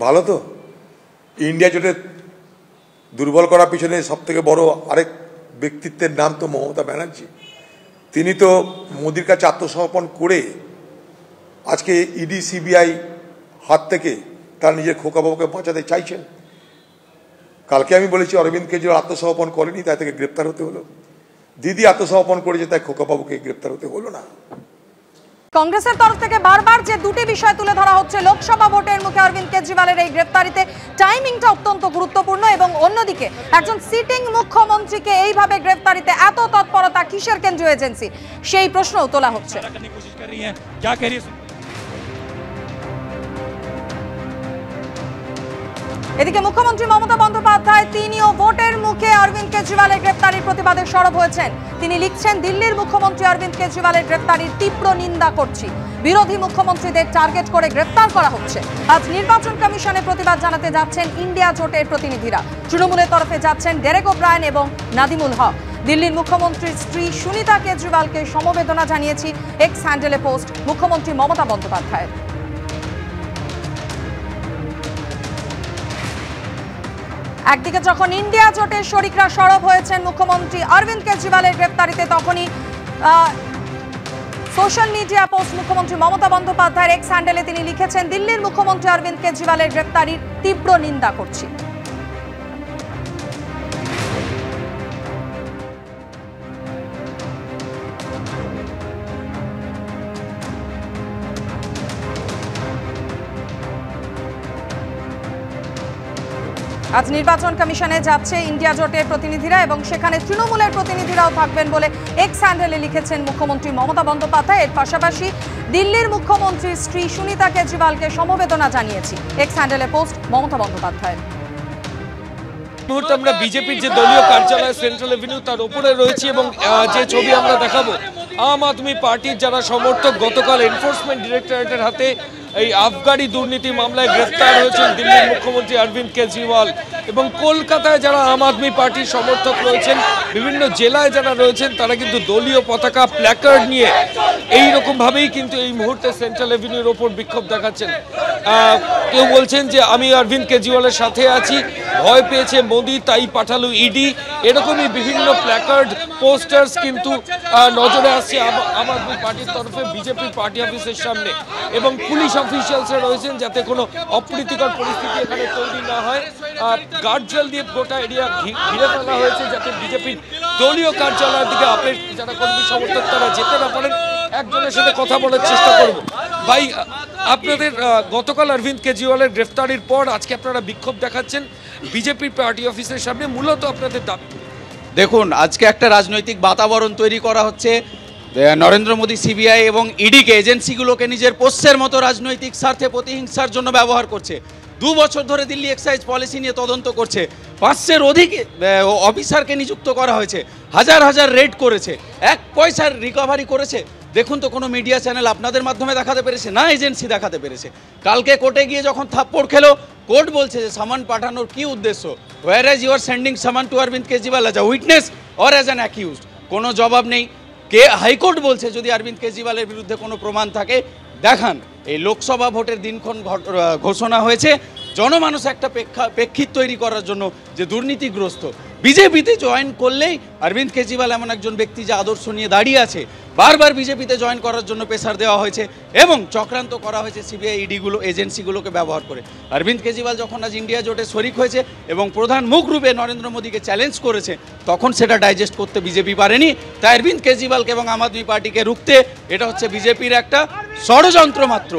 ভালো তো ইন্ডিয়া জোটে দুর্বল করার পিছনে সবথেকে বড় আরেক ব্যক্তিত্বের নাম তো মমতা ব্যানার্জি। তিনি তো মোদির কাছে আত্মসমর্পণ করে আজকে ইডি সিবিআই হাত থেকে তার নিজের খোকাবাবুকে বাঁচাতে চাইছেন। কালকে আমি বলেছি অরবিন্দ কেজরিওয়াল আত্মসমর্পণ করেনি, তাই তাকে গ্রেপ্তার হতে হলো। দিদি আত্মসমর্পণ করেছে, তাই খোকাবাবুকে গ্রেপ্তার হতে হলো না। কংগ্রেসের তরফ থেকে বারবার যে দুটি বিষয় তুলে ধরা হচ্ছে, লোকসভা ভোটের মুখে অরবিন্দ কেজরিওয়ালের এই গ্রেপ্তারিতে টাইমিংটা অত্যন্ত গুরুত্বপূর্ণ, এবং অন্যদিকে একজন সিটিং মুখ্যমন্ত্রীকে এইভাবে গ্রেপ্তারিতে এত তৎপরতা কিসের কেন্দ্রীয় এজেন্সি, সেই প্রশ্নও তোলা হচ্ছে। এদিকে মুখ্যমন্ত্রী মমতা বন্দ্যোপাধ্যায় তিনিও ভোটের মুখে অরবিন্দ কেজরিওয়ালের গ্রেপ্তারির প্রতিবাদে সরব হয়েছেন। তিনি লিখছেন, দিল্লির মুখ্যমন্ত্রী অরবিন্দ কেজরিওয়ালের গ্রেপ্তারির তীব্র নিন্দা করছি। বিরোধী মুখ্যমন্ত্রীদের টার্গেট করে গ্রেপ্তার করা হচ্ছে। আজ নির্বাচন কমিশনে প্রতিবাদ জানাতে যাচ্ছেন ইন্ডিয়া জোটের প্রতিনিধিরা। তৃণমূলের তরফে যাচ্ছেন ডেরেক ওব্রায়েন এবং নাদিমুল হক। দিল্লির মুখ্যমন্ত্রীর স্ত্রী সুনিতা কেজরিওয়ালকে সমবেদনা জানিয়েছি এক্স হ্যান্ডেলে পোস্ট মুখ্যমন্ত্রী মমতা বন্দ্যোপাধ্যায়ের। একদিকে যখন ইন্ডিয়া জোটের শরিকরা সরব হয়েছেন মুখ্যমন্ত্রী অরবিন্দ কেজরিওয়ালের গ্রেপ্তারিতে, তখনই সোশ্যাল মিডিয়া পোস্ট মুখ্যমন্ত্রী মমতা বন্দ্যোপাধ্যায়ের এক্স হ্যান্ডেলে তিনি লিখেছেন, দিল্লির মুখ্যমন্ত্রী অরবিন্দ কেজরিওয়ালের গ্রেপ্তারির তীব্র নিন্দা করছি। আজ নির্বাচন কমিশনে যাচ্ছে ইন্ডিয়া জোটের প্রতিনিধিরা, এবং সেখানে তৃণমূলের প্রতিনিধিরাও থাকবেন বলে এক্স হ্যান্ডেলে লিখেছেন মুখ্যমন্ত্রী মমতা বন্দ্যোপাধ্যায়। এর পাশাপাশি দিল্লির মুখ্যমন্ত্রীর স্ত্রী সুনিতা কেজরিওয়ালকে সমবেদনা জানিয়েছি এক্স হ্যান্ডেলে পোস্ট মমতা বন্দ্যোপাধ্যায়। মুহূর্তে আমরা বিজেপির যে দলীয় কার্যালয় সেন্ট্রাল এভিনিউ তার উপরে রয়েছি, এবং যে ছবি আমরা দেখাবো, আম আদমি পার্টির যারা সমর্থক গতকাল এনফোর্সমেন্ট ডিরেক্টরেটের হাতে এই আবগারি দুর্নীতি মামলায় গ্রেফতার হয়েছেন দিল্লির মুখ্যমন্ত্রী অরবিন্দ কেজরিওয়াল, এবং কলকাতায় যারা আম আদমি পার্টির সমর্থক রয়েছেন, বিভিন্ন জেলায় যারা রয়েছেন, তারা কিন্তু দলীয় পতাকা প্ল্যাকার্ড নিয়ে এইরকমভাবেই কিন্তু এই মুহূর্তে সেন্ট্রাল এভিনিউর ওপর বিক্ষোভ দেখাচ্ছেন। কেউ বলছেন যে আমি অরবিন্দ কেজরিওয়ালের সাথে আছি, ভয় পেয়েছে মোদি তাই পাঠালো ইডি, এরকমই বিভিন্ন প্ল্যাকার্ড পোস্টার্স কিন্তু নজরে আসছে আম আদমি পার্টির তরফে বিজেপির পার্টি অফিসের সামনে, এবং পুলিশ অফিসিয়ালসরা রয়েছেন যাতে কোনো অপ্রীতিকর পরিস্থিতি এখানে তৈরি না হয়। গার্ডজেল দিয়ে গোটা এরিয়া ঘিরে ফেলা হয়েছে যাতে বিজেপির দলীয় কার্যালয়ের দিকে আপের যারা কর্মী সমর্থক তারা যেতে না পারেন। একজনের সাথে কথা বলার চেষ্টা করব। ভাই, আপনাদের গতকাল অরবিন্দ কেজরিওয়ালের গ্রেফতারির পর আজকে আপনারা বিক্ষোভ দেখাচ্ছেন বিজেপির পার্টি অফিসের সামনে, মূলত আপনাদের দাবি? দেখুন, আজকে একটা রাজনৈতিক বাতাবরণ তৈরি করা হচ্ছে। নরেন্দ্র মোদী সিবিআই এবং ইডিকে, এজেন্সিগুলোকে নিজের পোস্টের মতো রাজনৈতিক স্বার্থে প্রতিহিংসার জন্য ব্যবহার করছে। 2 বছর ধরে দিল্লি এক্সাইজ পলিসি নিয়ে তদন্ত করছে। 500-এর অধিক অফিসারকে নিযুক্ত করা হয়েছে, হাজার হাজার রেড করেছে, 1 পয়সার রিকভারি করেছে। দেখুন তো কোনো মিডিয়া চ্যানেল আপনাদের মাধ্যমে দেখাতে পেরেছে? না, এজেন্সি দেখাতে পেরেছে। কালকে কোর্টে গিয়ে যখন থাপ্পড় খেলো, কোর্ট বলছে যে সামান পাঠানোর কি উদ্দেশ্য? Where as you are sending সামান to Arvind Kejriwal as a witness or as an accused? কোনো জবাব নেই। হাইকোর্ট বলছে যদি অরবিন্দ কেজরিওয়ালের বিরুদ্ধে কোনো প্রমাণ থাকে দেখান। এই লোকসভা ভোটের দিনক্ষণ ঘোষণা হয়েছে জনমানস একটা প্রেক্ষিত তৈরি করার জন্য যে দুর্নীতিগ্রস্ত। বিজেপিতে জয়েন করলেই অরবিন্দ কেজরিওয়াল এমন একজন ব্যক্তি যে আদর্শ নিয়ে দাঁড়িয়ে আছে, বারবার বিজেপিতে জয়েন করার জন্য প্রেসার দেওয়া হয়েছে এবং চক্রান্ত করা হয়েছে সিবিআই ইডিগুলো এজেন্সিগুলোকে ব্যবহার করে। অরবিন্দ কেজরিওয়াল যখন আজ ইন্ডিয়া জোটে শরিক হয়েছে এবং প্রধান মুখ রূপে নরেন্দ্র মোদীকে চ্যালেঞ্জ করেছে, তখন সেটা ডাইজেস্ট করতে বিজেপি পারেনি। তাই অরবিন্দ কেজরিওয়ালকে এবং আম আদমি পার্টিকে রুখতে এটা হচ্ছে বিজেপির একটা ষড়যন্ত্র মাত্র।